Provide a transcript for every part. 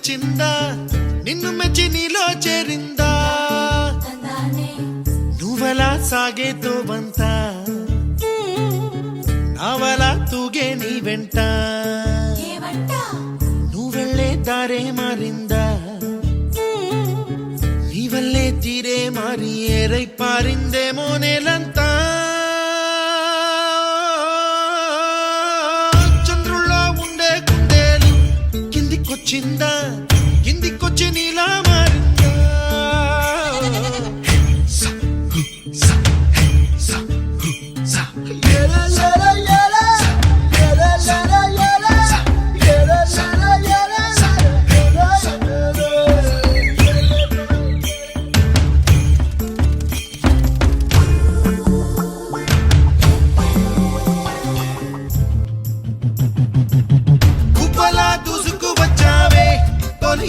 తెచ్చిందా నిన్ను మెచ్చి నీలో చేరిందా నువ్వలా సాగేతో వంత నావలా తూగే నీ వెంట నువ్వెళ్ళే దారే మారిందా నీ వల్లే తీరే మారి ఏరై పారిందేమో నేలంతా చిందా కిందికొచ్చి నీలా మారిందా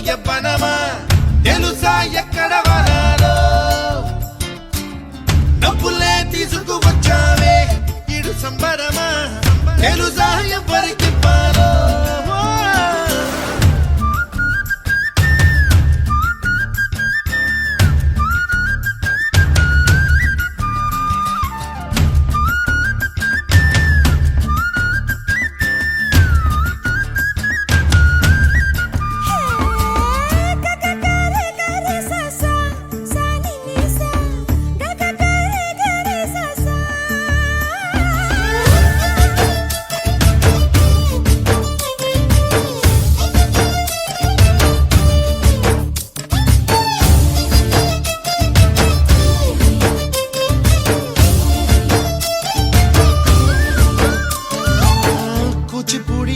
యవ్వనమా తెలుసా ఎక్కడ వనాలో నవ్వులే తీసుకువచ్చావే ఇడు సంబరమా తెలుసా ఎవరికి పాలో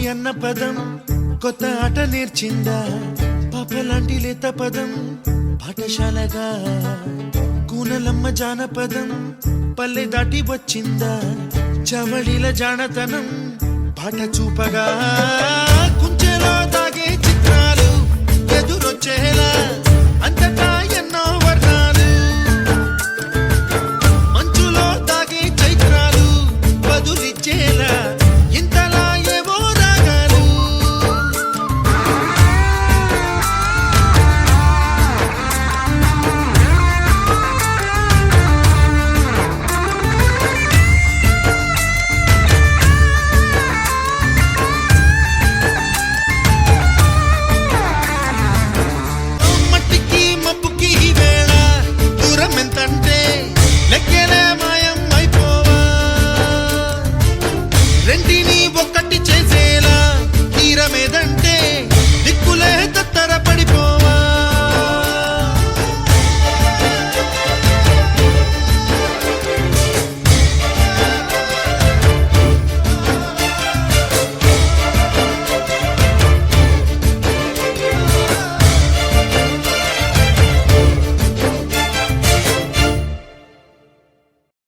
అన్న పదం కొత్త ఆట నేర్చిందా పాపలాంటి లేత పదం పాఠశాలగా కూనలమ్మ జానపదం పల్లె దాటి వచ్చిందా చవళిల జానతనం పాట చూపగా కుంచెలో